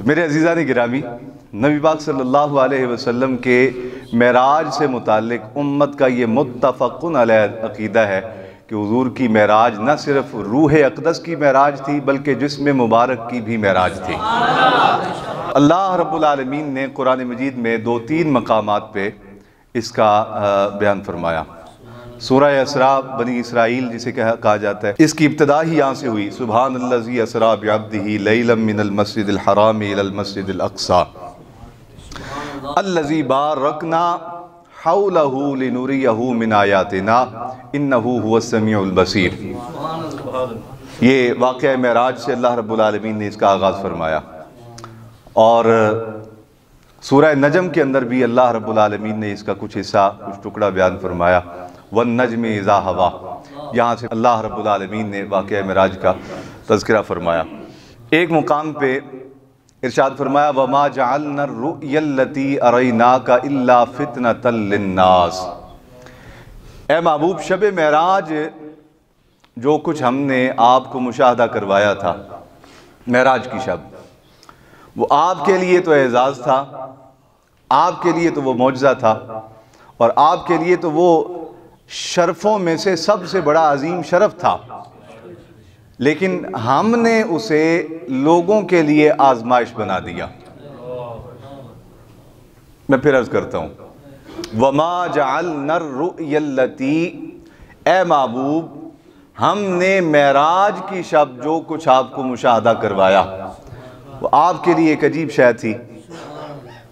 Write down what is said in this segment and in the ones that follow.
تو میرے عزیزان گرامی، نبی پاک صلی اللہ علیہ وسلم کے معراج سے متعلق امت کا یہ متفقن علیہ عقیدہ ہے کہ حضور کی معراج نہ صرف روح اقدس کی معراج تھی بلکہ جسم مبارک کی بھی معراج تھی۔ اللہ رب العالمین نے قرآن مجید میں 2-3 مقامات پہ اس کا بیان فرمایا۔ سورہ اسراء بنی اسرائیل جسے کہا جاتا ہے، اس کی ابتدا ہی یہاں سے ہوئی، سبحان الذی اسریٰ بعبدہ لیلا من المسجد الحرام الی المسجد الاقصی الذی بارکنا حولہ لنریہ من آیاتنا انہ هو السمیع البصیر۔ یہ واقعہ معراج سے اللہ رب العالمین نے اس کا آغاز فرمایا، اور سورہ نجم کے اندر بھی اللہ رب العالمین نے اس کا کچھ حصہ، کچھ ٹکڑا بیان فرمایا، وَالنَّجْمِ اِذَا هَوَىٰ۔ یہاں سے اللہ رب العالمین نے واقعہ معراج کا تذکرہ فرمایا۔ ایک مقام پہ ارشاد فرمایا وَمَا جَعَلْنَا الرُّؤْيَا الَّتِي أَرَيْنَاكَ إِلَّا فِتْنَةً لِلنَّاسِ۔ اے محبوب، شب معراج جو کچھ ہم نے آپ کو مشاہدہ کروایا تھا، معراج کی شب، وہ آپ کے لیے تو اعزاز تھا، آپ کے لیے تو وہ معجزہ تھا، اور آپ کے لیے تو وہ شرفوں میں سے سب سے بڑا عظیم شرف تھا، لیکن ہم نے اسے لوگوں کے لیے آزمائش بنا دیا۔ میں پھر عرض کرتا ہوں، وَمَا جَعَلْنَا الرُّؤْيَا الَّتِي، اے محبوب، ہم نے معراج کی شب جو کچھ آپ کو مشاہدہ کروایا وہ آپ کے لیے ایک عجیب شے تھی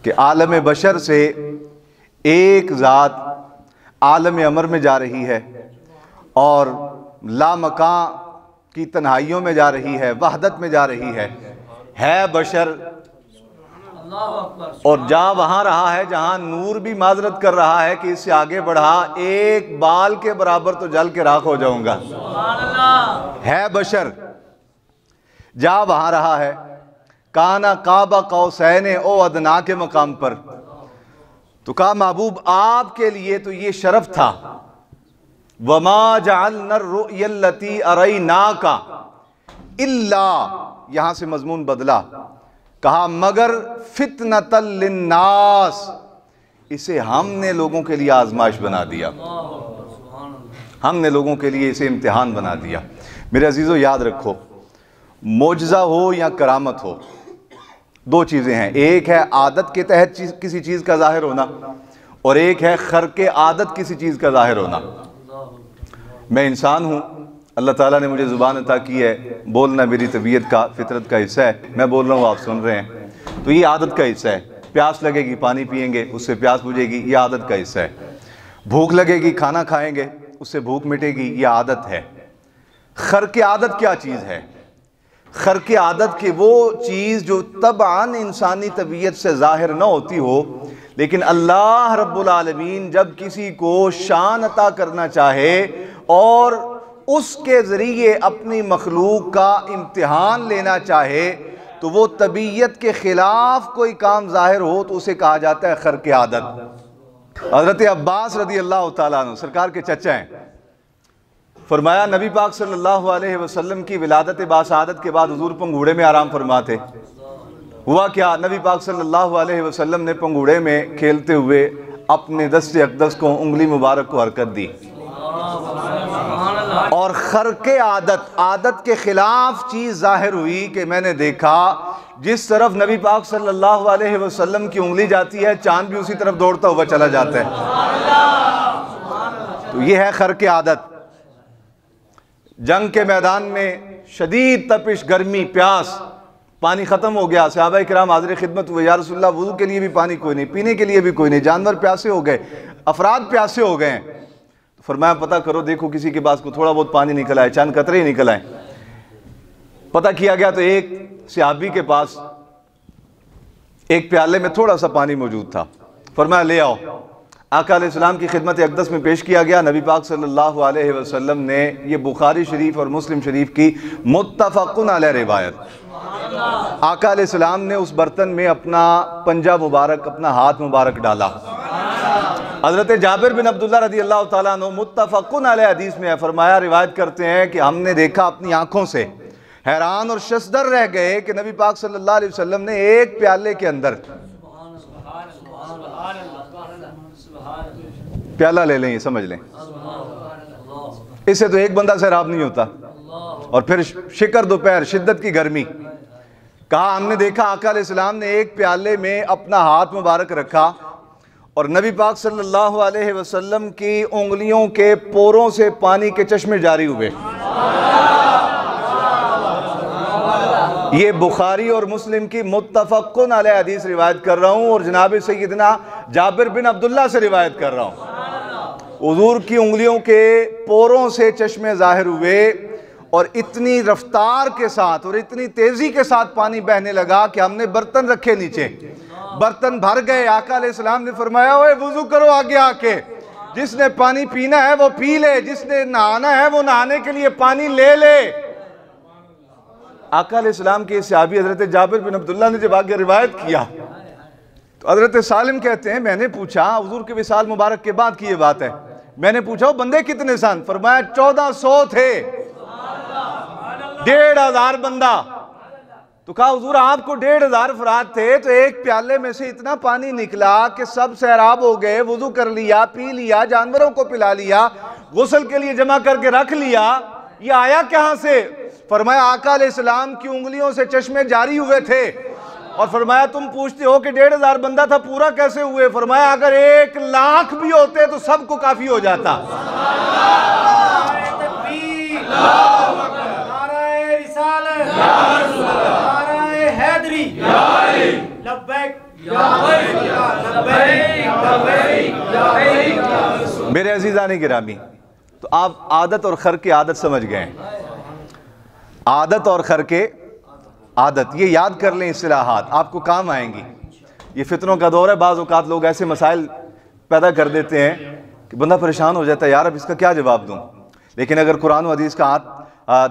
کہ عالم بشر سے ایک ذات عالم امر میں جا رہی ہے اور لامکان کی تنہائیوں میں جا رہی ہے، وحدت میں جا رہی ہے بشر، اور جا وہاں رہا ہے جہاں نور بھی معذرت کر رہا ہے کہ اس سے آگے بڑھا ایک بال کے برابر تو جل کے راکھ ہو جاؤں گا، ہے بشر، جا وہاں رہا ہے، کانا قاب قوسین او ادنا کے مقام پر، تو کہا محبوب آپ کے لیے تو یہ شرف تھا، وَمَا جَعَلْنَا الرُّؤْيَا الَّتِي أَرَيْنَاكَ إِلَّا، یہاں سے مضمون بدلا، کہا مگر فِتْنَةً لِلنَّاسِ، اسے ہم نے لوگوں کے لیے آزمائش بنا دیا، ہم نے لوگوں کے لیے اسے امتحان بنا دیا۔ میرے عزیزو یاد رکھو، معجزہ ہو یا کرامت ہو، دو چیزیں ہیں، ایک ہے عادت کے تحت کسی چیز کا ظاہر ہونا، اور ایک ہے خرق عادت کسی چیز کا ظاہر ہونا۔ میں انسان ہوں، اللہ تعالیٰ نے مجھے زبان عطا کی ہے، بولنا میری طبیعت کا، فطرت کا حصہ ہے، میں بول رہا ہوں آپ سن رہے ہیں، تو یہ عادت کا حصہ ہے۔ پیاس لگے گی پانی پئیں گے، اس سے پیاس بجھے گی، یہ عادت کا حصہ ہے۔ بھوک لگے گی کھانا کھائیں گے، اس سے بھوک مٹے گی، یہ عادت ہے۔ خرق عادت کیا چیز ہے؟ خرق عادت کی وہ چیز جو طبعاً انسانی طبیعت سے ظاہر نہ ہوتی ہو، لیکن اللہ رب العالمین جب کسی کو شان عطا کرنا چاہے اور اس کے ذریعے اپنی مخلوق کا امتحان لینا چاہے تو وہ طبیعت کے خلاف کوئی کام ظاہر ہو تو اسے کہا جاتا ہے خرق عادت۔ حضرت عباس رضی اللہ تعالیٰ عنہ سرکار کے چچا ہیں، فرمایا نبی پاک صلی اللہ علیہ وسلم کی ولادت باسعادت کے بعد حضور پنگھوڑے میں آرام فرماتے۔ ہوا کیا، نبی پاک صلی اللہ علیہ وسلم نے پنگھوڑے میں کھیلتے ہوئے اپنے دست اقدس کو، انگلی مبارک کو حرکت دی، اور خرق عادت کے خلاف چیز ظاہر ہوئی کہ میں نے دیکھا جس طرف نبی پاک صلی اللہ علیہ وسلم کی انگلی جاتی ہے چاند بھی اسی طرف دوڑتا ہوا چلا جاتا ہے۔ تو یہ ہے خرق عادت۔ جنگ کے میدان میں شدید تپش، گرمی، پیاس، پانی ختم ہو گیا، صحابہ کرام حاضر خدمت ہوئے، یا رسول اللہ وضو کے لیے بھی پانی کوئی نہیں، پینے کے لیے بھی کوئی نہیں، جانور پیاسے ہو گئے، افراد پیاسے ہو گئے ہیں، فرمایا پتہ کرو دیکھو کسی کے پاس کو تھوڑا بہت پانی نکل آئے، چند قطرے ہی نکل آئے۔ پتہ کیا گیا تو ایک صحابی کے پاس ایک پیالے میں تھوڑا سا پانی موجود تھا، فرمایا لے آؤ۔ آقا علیہ السلام کی خدمت اقدس میں پیش کیا گیا، نبی پاک صلی اللہ علیہ وسلم نے، یہ بخاری شریف اور مسلم شریف کی متفقن علیہ روایت، آقا علیہ السلام نے اس برتن میں اپنا پنجہ مبارک، اپنا ہاتھ مبارک ڈالا۔ حضرت جابر بن عبداللہ رضی اللہ تعالیٰ عنہ متفقن علیہ حدیث میں ہے، فرمایا روایت کرتے ہیں کہ ہم نے دیکھا اپنی آنکھوں سے، حیران اور ششدر رہ گئے کہ نبی پاک صلی اللہ علیہ وسلم نے ایک پیالے کے اندر پیالہ لے لیں، یہ سمجھ لیں، اس سے تو ایک بندہ سیراب نہیں ہوتا، اور پھر شکر دوپہر، شدت کی گرمی، کہا ہم نے دیکھا آقا علیہ السلام نے ایک پیالے میں اپنا ہاتھ مبارک رکھا اور نبی پاک صلی اللہ علیہ وسلم کی انگلیوں کے پوروں سے پانی کے چشمے جاری ہوئے۔ یہ بخاری اور مسلم کی متفقن علیہ حدیث روایت کر رہا ہوں، اور جناب سیدنا جابر بن عبداللہ سے روایت کر رہا ہوں۔ حضور کی انگلیوں کے پوروں سے چشمے ظاہر ہوئے اور اتنی رفتار کے ساتھ اور اتنی تیزی کے ساتھ پانی بہنے لگا کہ ہم نے برتن رکھے نیچے، برتن بھر گئے۔ آقا علیہ السلام نے فرمایا اوے وضو کرو آگے آ کے، جس نے پانی پینا ہے وہ پی لے، جس نے نہانا ہے وہ نہانے کے لیے پانی لے لے۔ آقا علیہ السلام کے صحابی حضرت جابر بن عبداللہ نے جب آگے روایت کیا تو حضرت سالم کہتے ہیں میں نے پوچھا، حضور کے وصال مبارک کے بعد کی یہ بات ہے، میں نے پوچھا وہ بندے کتنے سن؟ فرمایا 1400 تھے، 1500 بندہ۔ تو کہا حضور آپ کو 1500 افراد تھے تو ایک پیالے میں سے اتنا پانی نکلا کہ سب سیراب ہو گئے، وضو کر لیا، پی لیا، جانوروں کو پلا لیا، غسل کے لیے جمع کر کے رکھ لیا، یہ آیا کہاں سے؟ فرمایا آقا علیہ السلام کی انگلیوں سے چشمے جاری ہوئے تھے، اور فرمایا تم پوچھتے ہو کہ 1500 بندہ تھا، پورا کیسے ہوئے؟ فرمایا اگر 1,00,000 بھی ہوتے تو سب کو کافی ہو جاتا۔ میرے عزیزان گرامی، تو آپ عادت اور خر کی عادت سمجھ گئے ہیں۔ عادت اور خر کے عادت، یہ یاد کر لیں، اصطلاحات آپ کو کام آئیں گی۔ یہ فتنوں کا دور ہے، بعض اوقات لوگ ایسے مسائل پیدا کر دیتے ہیں کہ بندہ پریشان ہو جاتا ہے، یار اب اس کا کیا جواب دوں؟ لیکن اگر قرآن و حدیث کا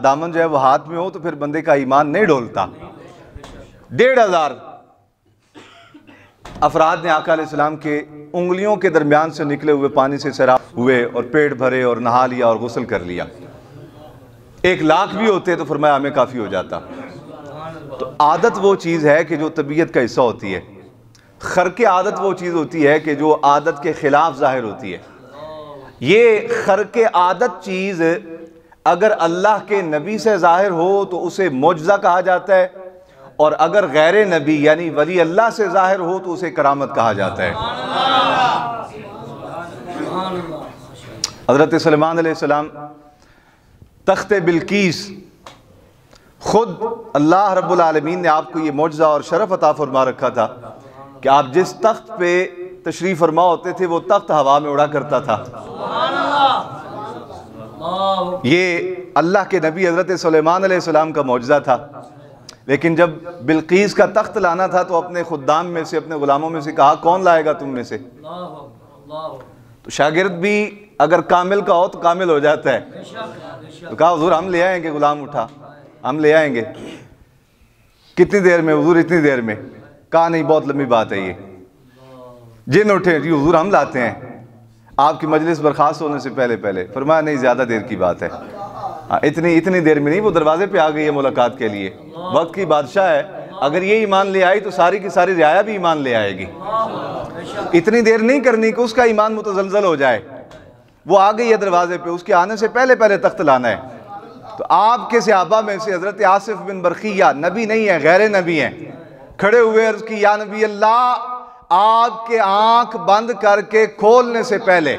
دامن جو ہے وہ ہاتھ میں ہو تو پھر بندے کا ایمان نہیں ڈولتا۔ 1500 افراد نے آقا علیہ السلام کے انگلیوں کے درمیان سے نکلے ہوئے پانی سے سیراب ہوئے اور پیٹ بھرے اور نہا لیا اور غسل کر لیا۔ 1,00,000 بھی ہوتے تو فرمایا ہمیں کافی ہو جاتا۔ تو عادت وہ چیز ہے کہ جو طبیعت کا حصہ ہوتی ہے، خرق عادت وہ چیز ہوتی ہے کہ جو عادت کے خلاف ظاہر ہوتی ہے۔ یہ خرق عادت چیز اگر اللہ کے نبی سے ظاہر ہو تو اسے معجزہ کہا جاتا ہے، اور اگر غیر نبی یعنی ولی اللہ سے ظاہر ہو تو اسے کرامت کہا جاتا ہے۔ حضرت سلیمان علیہ السلام تخت بلقیس، خود اللہ رب العالمین نے آپ کو یہ معجزہ اور شرف عطا فرما رکھا تھا کہ آپ جس تخت پہ تشریف فرما ہوتے تھے وہ تخت ہوا میں اڑا کرتا تھا۔ یہ اللہ کے نبی حضرت سلیمان علیہ السلام کا معجزہ تھا، لیکن جب بلقیس کا تخت لانا تھا تو اپنے خدام میں سے، اپنے غلاموں میں سے کہا کون لائے گا تم میں سے؟ تو شاگرد بھی اگر کامل کا ہو تو کامل ہو جاتا ہے، تو کہا حضور ہم لے آئیں گے۔ غلام اٹھا، ہم لے آئیں گے۔ کتنی دیر میں حضور؟ اتنی دیر میں۔ کہا نہیں بہت لمبی بات ہے یہ۔ جن اٹھے جی حضور ہم لاتے ہیں آپ کی مجلس برخاست ہونے سے پہلے۔ فرمایا نہیں زیادہ دیر کی بات ہے، اتنی دیر میں نہیں، وہ دروازے پہ آ گئی ہے ملاقات کے لیے، وقت کی بادشاہ ہے، اگر یہ ایمان لے آئی تو ساری کی ساری رعایا بھی ایمان لے آئے گی۔ اتنی دیر نہیں کرنی کہ اس کا ایمان متزلزل ہو جائے، وہ آ گئی ہے دروازے پہ، اس کے آنے سے پہلے تخت لانا ہے۔ تو آپ کے صحابہ میں سے حضرت آصف بن برقیہ، نبی نہیں ہے غیر نبی ہیں، کھڑے ہوئے عرض کی یا نبی اللہ، آپ کے آنکھ بند کر کے کھولنے سے پہلے،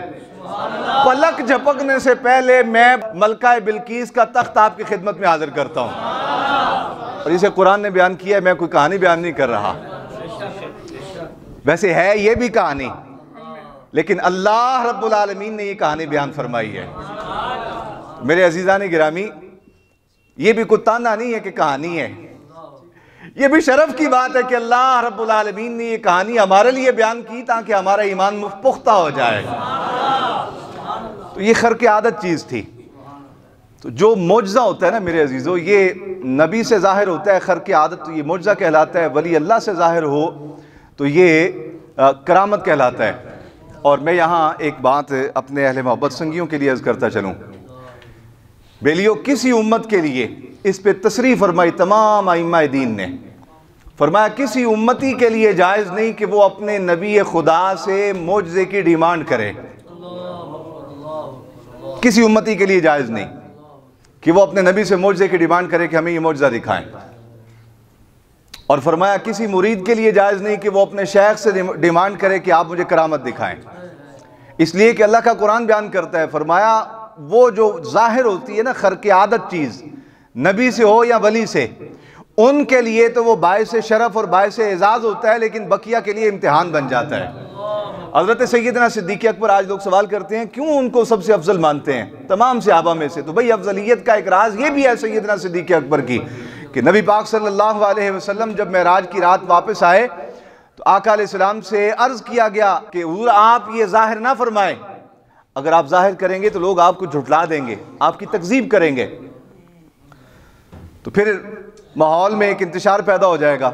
پلک جھپکنے سے پہلے میں ملکہ بلقیس کا تخت آپ کی خدمت میں حاضر کرتا ہوں۔ اور اسے قرآن نے بیان کیا ہے، میں کوئی کہانی بیان نہیں کر رہا، ویسے ہے یہ بھی کہانی، لیکن اللہ رب العالمین نے یہ کہانی بیان فرمائی ہے۔ میرے عزیزان گرامی، یہ بھی کوئی تانا نہیں ہے کہ کہانی ہے، یہ بھی شرف کی بات ہے کہ اللہ رب العالمین نے یہ کہانی ہمارے لیے بیان کی تاکہ ہمارا ایمان پختہ ہو جائے۔ تو یہ خرق عادت چیز تھی۔ تو جو معجزہ ہوتا ہے نا میرے عزیزو، یہ نبی سے ظاہر ہوتا ہے، خرق عادت تو یہ معجزہ کہلاتا ہے، ولی اللہ سے ظاہر ہو تو یہ کرامت کہلاتا ہے۔ اور میں یہاں ایک بات اپنے اہل محبت سنگیوں کے لیے عرض کرتا چلوں بیلیو کسی امت کے لیے، اس پہ تصریح فرمائی تمام ائمہ دین نے، فرمایا کسی امتی کے لیے جائز نہیں کہ وہ اپنے نبی خدا سے معجزے کی ڈیمانڈ کرے، کسی امتی کے لیے جائز نہیں کہ وہ اپنے نبی سے معجزے کی ڈیمانڈ کرے کہ ہمیں یہ معجزہ دکھائیں، اور فرمایا کسی مرید کے لیے جائز نہیں کہ وہ اپنے شیخ سے ڈیمانڈ کرے کہ آپ مجھے کرامت دکھائیں، اس لیے کہ اللہ کا قرآن بیان کرتا ہے، فرمایا وہ جو ظاہر ہوتی ہے نا خرق عادت چیز، نبی سے ہو یا ولی سے، ان کے لیے تو وہ باعث شرف اور باعث اعزاز ہوتا ہے، لیکن بقیہ کے لیے امتحان بن جاتا ہے۔ حضرت سیدنا صدیق اکبر، آج لوگ سوال کرتے ہیں کیوں ان کو سب سے افضل مانتے ہیں تمام صحابہ میں سے، تو بھئی افضلیت کا ایک راز یہ بھی ہے سیدنا صدیق اکبر کی کہ نبی پاک صلی اللہ علیہ وسلم جب معراج کی رات واپس آئے تو آقا علیہ السلام سے عرض کیا گیا کہ حضور آپ یہ ظاہر نہ فرمائیں، اگر آپ ظاہر کریں گے تو لوگ آپ کو جھٹلا دیں گے، آپ کی تکذیب کریں گے، تو پھر ماحول میں ایک انتشار پیدا ہو جائے گا۔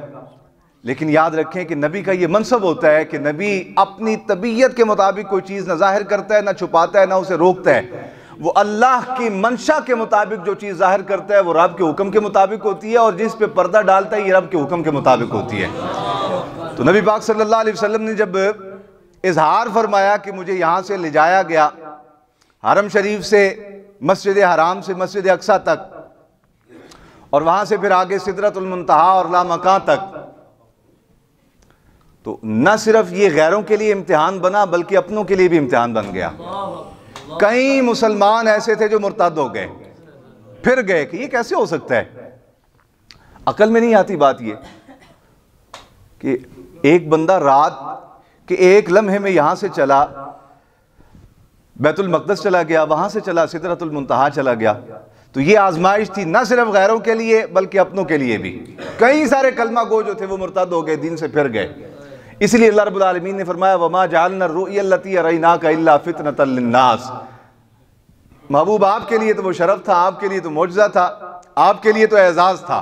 لیکن یاد رکھیں کہ نبی کا یہ منصب ہوتا ہے کہ نبی اپنی طبیعت کے مطابق کوئی چیز نہ ظاہر کرتا ہے، نہ چھپاتا ہے، نہ اسے روکتا ہے، وہ اللہ کی منشا کے مطابق جو چیز ظاہر کرتا ہے وہ رب کے حکم کے مطابق ہوتی ہے، اور جس پہ پردہ ڈالتا ہے یہ رب کے حکم کے مطابق ہوتی ہے۔ تو نبی پاک صلی اللہ علیہ وسلم نے جب اظہار فرمایا کہ مجھے یہاں سے لے جایا گیا حرم شریف سے مسجد حرام سے مسجد اقصیٰ تک، اور وہاں سے پھر آگے سدرۃ المنتہا اور لامکان تک، تو نہ صرف یہ غیروں کے لیے امتحان بنا بلکہ اپنوں کے لیے بھی امتحان بن گیا۔ کئی مسلمان ایسے تھے جو مرتد ہو گئے، پھر گئے کہ یہ کیسے ہو سکتا ہے، عقل میں نہیں آتی بات یہ کہ ایک بندہ رات کے ایک لمحے میں یہاں سے چلا بیت المقدس چلا گیا، وہاں سے چلا سدرۃ المنتہا چلا گیا، تو یہ آزمائش تھی نہ صرف غیروں کے لیے بلکہ اپنوں کے لیے بھی۔ کئی سارے کلمہ گو جو تھے وہ مرتد ہو گئے، دین سے پھر گئے، اس لیے اللہ رب العالمین نے فرمایا وَمَا جَعَلْنَا الرُّؤْيَا الَّتِي أَرَيْنَاكَ إِلَّا فِتْنَةً لِلنَّاسِ۔ محبوب آپ کے لیے تو وہ شرف تھا، آپ کے لیے تو معجزہ تھا، آپ کے لیے تو اعزاز تھا،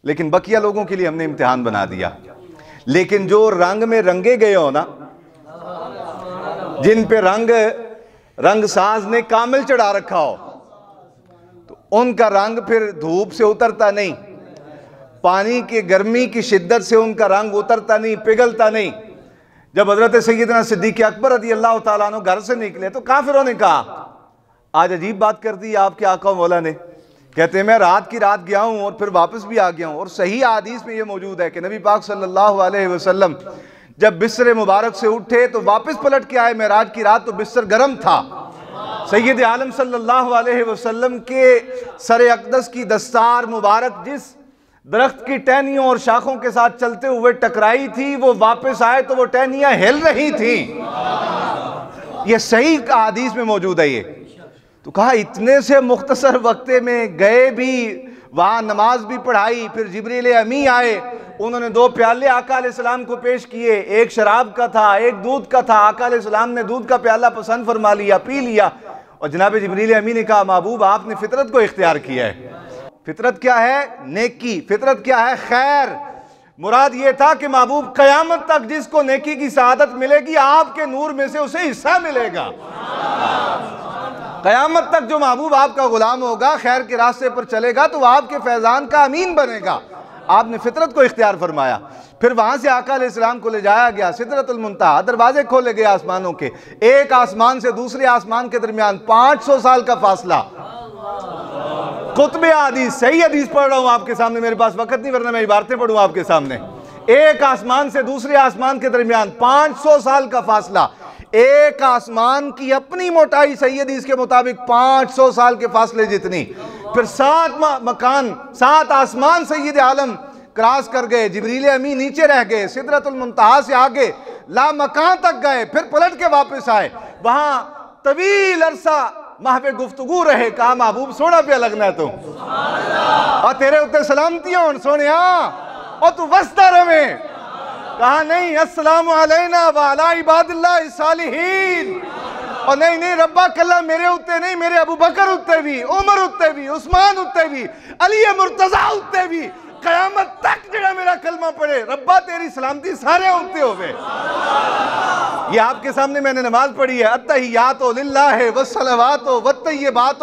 لیکن بقیہ لوگوں کے لیے ہم نے امتحان بنا دیا۔ لیکن جو رنگ میں رنگے گئے ہو نا، جن پہ رنگ ساز نے کامل چڑھا رکھا ہو، تو ان کا رنگ پھر دھوپ سے اترتا نہیں، پانی کی گرمی کی شدت سے ان کا رنگ اترتا نہیں، پگھلتا نہیں۔ جب حضرت سیدنا صدیق اکبر رضی اللہ تعالیٰ عنہ گھر سے نکلے تو کافروں نے کہا، آج عجیب بات کر دی آپ کے آقا و مولا نے، کہتے ہیں میں رات کی رات گیا ہوں اور پھر واپس بھی آ گیا ہوں، اور صحیح حدیث میں یہ موجود ہے کہ نبی پاک صلی اللہ علیہ وسلم جب بستر مبارک سے اٹھے تو واپس پلٹ کے آئے معراج کی رات تو بستر گرم تھا، سید عالم صلی اللہ علیہ وسلم کے سر اقدس کی دستار مبارک جس درخت کی ٹہنیوں اور شاخوں کے ساتھ چلتے ہوئے ٹکرائی تھی، وہ واپس آئے تو وہ ٹہنیاں ہل رہی تھیں، یہ صحیح حدیث میں موجود ہے۔ یہ تو کہا اتنے سے مختصر وقت میں گئے بھی، وہاں نماز بھی پڑھائی، پھر جبریل امی آئے، انہوں نے 2 پیالے آقا علیہ السلام کو پیش کیے، ایک شراب کا تھا ایک دودھ کا تھا، آقا علیہ السلام نے دودھ کا پیالہ پسند فرما لیا، پی لیا، اور جناب جبریل امی نے کہا محبوب آپ نے فطرت کو اختیار کیا ہے۔ فطرت کیا ہے؟ نیکی۔ فطرت کیا ہے؟ خیر۔ مراد یہ تھا کہ محبوب قیامت تک جس کو نیکی کی سعادت ملے گی آپ کے نور میں سے اسے حصہ ملے گا، قیامت تک جو محبوب آپ کا غلام ہوگا، خیر کے راستے پر چلے گا تو وہ آپ کے فیضان کا امین بنے گا۔ آپ نے فطرت کو اختیار فرمایا، پھر وہاں سے آقا علیہ السلام کو لے جایا گیا سدرۃ المنتہا، دروازے کھولے گئے آسمانوں کے، ایک آسمان سے دوسرے آسمان کے درمیان 500 سال کا فاصلہ۔ قطب حدیث، صحیح حدیث پڑھ رہا ہوں آپ کے سامنے، میرے پاس وقت نہیں ورنہ میں عبارتیں پڑھوں آپ کے سامنے۔ ایک آسمان سے دوسرے آسمان کے درمیان 500 سال کا فاصلہ، ایک آسمان کی اپنی موٹائی صحیح حدیث کے مطابق 500 سال کے فاصلے جتنی، پھر 7 آسمان سید عالم کراس کر گئے، جبریل امی نیچے رہ گئے، سدرۃ المنتہا سے آگے لامکان تک گئے، پھر پلٹ کے واپس آئے، وہاں طویل عرصہ محو گفتگو رہے، کہا محبوب سونا پہ لگنا ہے تو اور تیرے اتنے سلامتی ہون سونے اور تو وسطہ روے، کہا نہیں السلام علینا وعلی عباد اللہ الصالحین، اور نہیں ربا کلا میرے اتے نہیں، میرے ابو بکر اتے بھی، عمر اتے بھی، عثمان اتے بھی، علی مرتضیٰ اتے بھی، قیامت تک جڑا میرا کلمہ پڑھے ربا تیری سلامتی سارے ہوتے ہوئے۔ یہ آپ کے سامنے میں نے نماز پڑھی ہے، التحیات للہ والصلوات والطیبات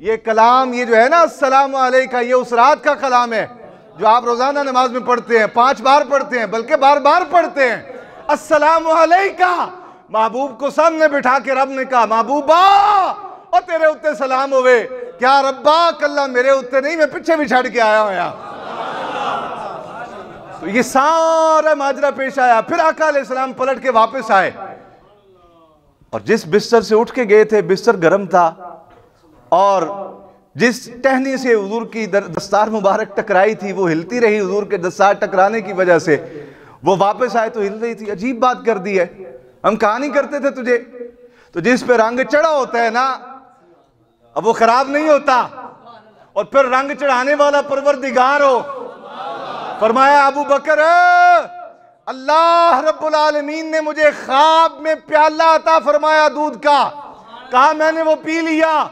یہ کلام یہ جو ہے نا السلام علیکہ، یہ اس رات کا کلام ہے جو آپ روزانہ نماز میں پڑھتے ہیں، 5 بار پڑھتے ہیں، بلکہ بار بار پڑھتے ہیں۔ السلام علیکہ، محبوب کو سامنے بٹھا کے رب نے کہا محبوبہ اور تیرے اتے سلام ہوئے، کیا ربا کلہ میرے اتے نہیں، میں پیچھے بھی چھڑ کے آیا ہوں یہاں۔ تو یہ سارا ماجرا پیش آیا، پھر آقا علیہ السلام پلٹ کے واپس آئے اور جس بستر سے اٹھ کے گئے تھے بستر گرم تھا، اور جس ٹہنی سے حضور کی دستار مبارک ٹکرائی تھی وہ ہلتی رہی، حضور کے دستار ٹکرانے کی وجہ سے وہ واپس آئے تو ہل رہی تھی۔ عجیب بات کر دی ہے، ہم کہانی کرتے تھے تجھے، تو جس پہ رنگ چڑھا ہوتا ہے نا اب وہ خراب نہیں ہوتا، اور پھر رنگ چڑھانے والا پروردگار ہو۔ فرمایا ابو بکر اللہ رب العالمین نے مجھے خواب میں پیالہ عطا فرمایا دودھ کا، کہا میں نے وہ پی لیا،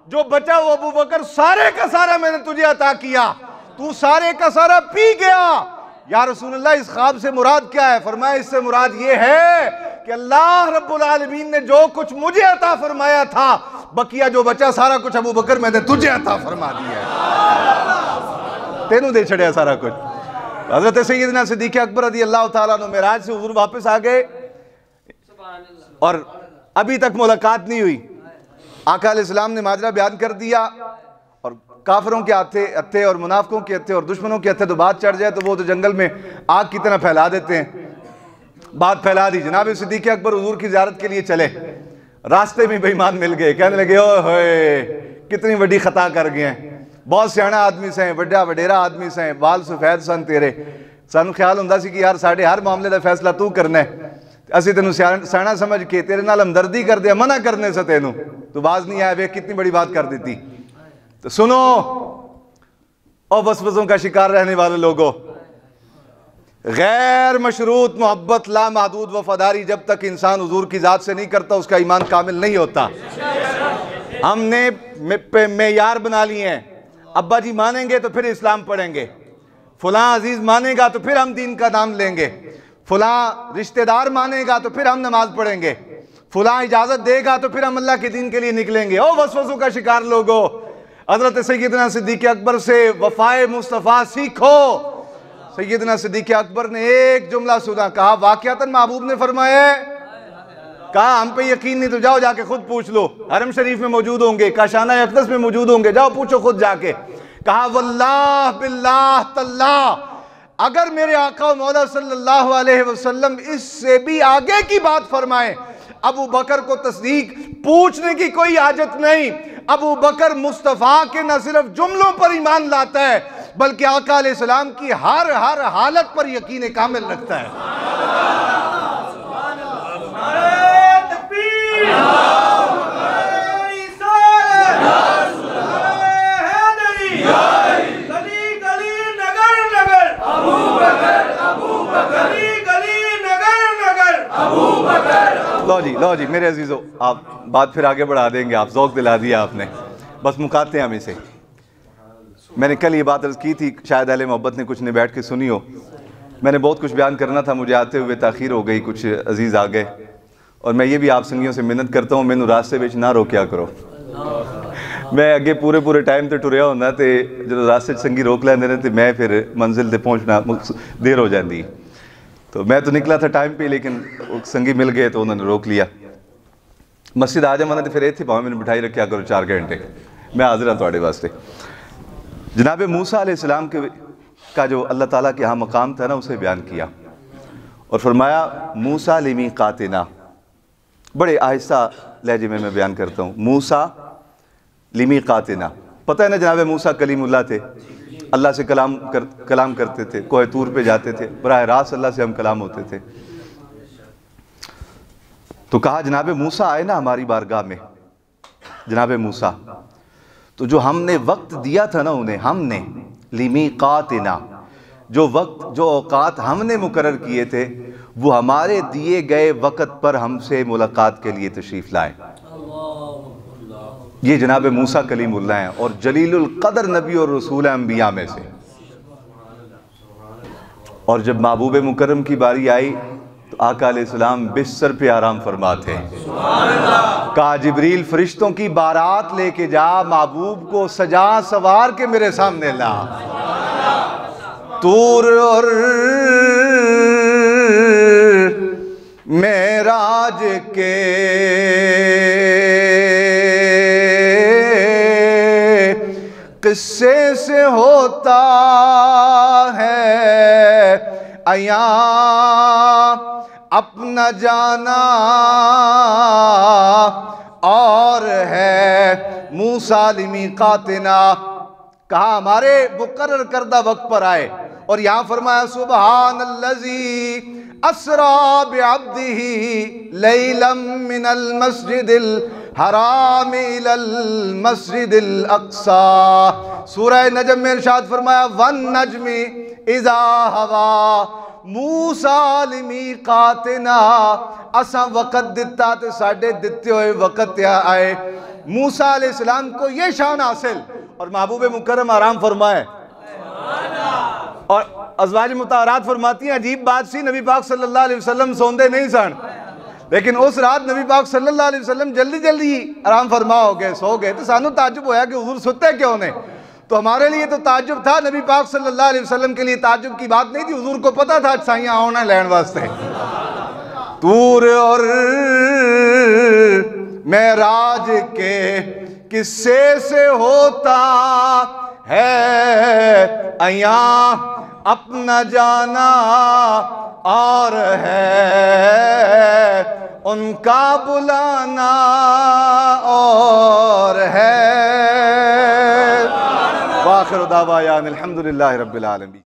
جو بچا وہ ابو بکر سارے کا سارا میں نے تجھے عطا کیا، تو سارے کا سارا پی گیا۔ یا رسول اللہ اس خواب سے مراد کیا ہے؟ فرمایا اس سے مراد یہ ہے کہ اللہ رب العالمین نے جو کچھ مجھے عطا فرمایا تھا، بقیہ جو بچا سارا کچھ ابو بکر میں نے تجھے عطا فرما دیا ہے، تینوں دے چھڑیا سارا کچھ۔ حضرت سیدنا صدیق اکبر رضی اللہ تعالیٰ عنہ معراج سے حضور واپس آ گئے اور ابھی تک ملاقات نہیں ہوئی۔ آقا علیہ السلام نے ماجرا بیان کر دیا، اور کافروں کے ہتھے اور منافقوں کے ہتھے اور دشمنوں کے ہتھے تو بات چڑھ جائے تو وہ تو جنگل میں آگ کی طرح پھیلا دیتے ہیں، بات پھیلا دی۔ جناب صدیق اکبر حضور کی زیارت کے لیے چلے، راستے میں بے ایمان مل گئے، کہنے لگے اوہ ہوئے کتنی بڑی خطا کر گئے ہیں، بہت سیانا آدمی سے ہیں، وڈا وڈیرا آدمی سے ہیں، بال سفید سن تیرے، سانو خیال ہوندا سی کہ یار ساڑھے ہر معاملے دا فیصلہ تو کرنا ہے، اسی تینوں سیانا سمجھ کے تیرے نال ہمدردی کر دیا، منع کرنے سے تینوں تو باز نہیں آیا، وہ کتنی بڑی بات کر دیتی۔ تو سنو او وسوسوں کا شکار رہنے والے لوگوں، غیر مشروط محبت لا محدود وفاداری جب تک انسان حضور کی ذات سے نہیں کرتا اس کا ایمان کامل نہیں ہوتا۔ ہم نے معیار بنا لیے ہیں، ابا جی مانیں گے تو پھر اسلام پڑھیں گے، فلاں عزیز مانے گا تو پھر ہم دین کا نام لیں گے، فلاں رشتہ دار مانے گا تو پھر ہم نماز پڑھیں گے، فلاں اجازت دے گا تو پھر ہم اللہ کے دین کے لیے نکلیں گے۔ او وسوسوں کا شکار لوگو، حضرت سیدنا صدیق اکبر سے وفائے مصطفیٰ سیکھو۔ سیدنا صدیق اکبر نے ایک جملہ سنا، کہا واقعتاً محبوب نے فرمایا ہے، کہا ہم پہ یقین نہیں تو جاؤ جا کے خود پوچھ لو، حرم شریف میں موجود ہوں گے، کاشانہ اقدس میں موجود ہوں گے، جاؤ پوچھو خود جا کے۔ کہا واللہ باللہ تاللہ اگر میرے آقا و مولا صلی اللہ علیہ وسلم اس سے بھی آگے کی بات فرمائیں، ابو بکر کو تصدیق پوچھنے کی کوئی حاجت نہیں۔ ابو بکر مصطفیٰ کے نہ صرف جملوں پر ایمان لاتا ہے بلکہ آقا علیہ السلام کی ہر حالت پر یقین کامل رکھتا ہے۔ لو جی میرے عزیزو، آپ بات پھر آگے بڑھا دیں گے، آپ ذوق دلا دیا آپ نے، بس مکاتے ہیں ہم اسے۔ میں نے کل یہ بات عرض کی تھی، شاید اہل محبت نے کچھ نے بیٹھ کے سنی ہو، میں نے بہت کچھ بیان کرنا تھا، مجھے آتے ہوئے تاخیر ہو گئی، کچھ عزیز آ گئے، اور میں یہ بھی آپ سنگیوں سے منت کرتا ہوں مینوں راستے بچ نہ روکیا کرو۔ میں اگے پورے ٹائم تے ٹریا ہونا تے جب راستے سنگی روک لیندے نے تے میں پھر منزل تے پہنچنا دیر ہو جاندی، تو میں تو نکلا تھا ٹائم پہ لیکن سنگی مل گئے تو انہوں نے روک لیا۔ مسجد آ جانا تو پھر ایتھے پاؤں میں نے بٹھائی رکھیا کرو 4 گھنٹے، میں حاضر ہوں تواڈے واسطے۔ جناب موسیٰ علیہ السلام کا جو اللہ تعالیٰ کے ہاں مقام تھا نا اسے بیان کیا اور فرمایا موسیٰ لمیقاتنا، بڑے آہستہ لہجے میں بیان کرتا ہوں، موسیٰ لمیقاتنا، پتہ ہے نا جناب موسیٰ کلیم اللہ تھے، اللہ سے کلام کرتے تھے، کوہ طور پہ جاتے تھے، براہ راست اللہ سے ہم کلام ہوتے تھے۔ تو کہا جناب موسیٰ آئے نا ہماری بارگاہ میں، جناب موسیٰ تو جو ہم نے وقت دیا تھا نا انہیں، ہم نے لمیقاتنا، جو وقت جو اوقات ہم نے مقرر کیے تھے وہ ہمارے دیے گئے وقت پر ہم سے ملاقات کے لیے تشریف لائے۔ یہ جناب موسیٰ کلیم اللہ ہیں اور جلیل القدر نبی اور رسول انبیاء میں سے۔ اور جب محبوب مکرم کی باری آئی تو آقا علیہ السلام بستر پہ آرام فرما تھے، کہا جبریل فرشتوں کی بارات لے کے جا، محبوب کو سجا سوار کے میرے سامنے لا۔ طور اور معراج کے قصے سے ہوتا ہے عیاں اپنا جانا، اور ہے موسیٰ لمیقاتنا، کہا ہمارے مقرر کردہ وقت پر آئے، اور یہاں فرمایا سبحان الذی اسرا بعبدہ لیلا من المسجد الحرام الی المسجد الاقصی۔ سورہ نجم میں ارشاد فرمایا والنجم اذا ہوا موسیٰ لمیقاتنا، اساں وقت دیتا تے ساڑھے دیتے ہوئے وقت آئے۔ موسیٰ علیہ السلام کو یہ شان حاصل، اور محبوب مکرم آرام فرمائے، اور ازواج مطہرات فرماتی ہیں عجیب بات سی، نبی پاک صلی اللہ علیہ وسلم سوندے نہیں سن، لیکن اس رات نبی پاک صلی اللہ علیہ وسلم جلدی جلدی آرام فرما ہو گئے، سو گئے، تو سانو تعجب ہویا کہ حضور ستے کیوں نے؟ تو ہمارے لیے تو تعجب تھا، نبی پاک صلی اللہ علیہ وسلم کے لیے تعجب کی بات نہیں تھی، حضور کو پتا تھا سائیاں ہونا لین واسطے۔ طور اور معراج کے قصے سے ہوتا ہے عیاں اپنا جانا، اور ہے ان کا بلانا، اور ہے وآخر دعوانا الحمدللہ رب العالمین۔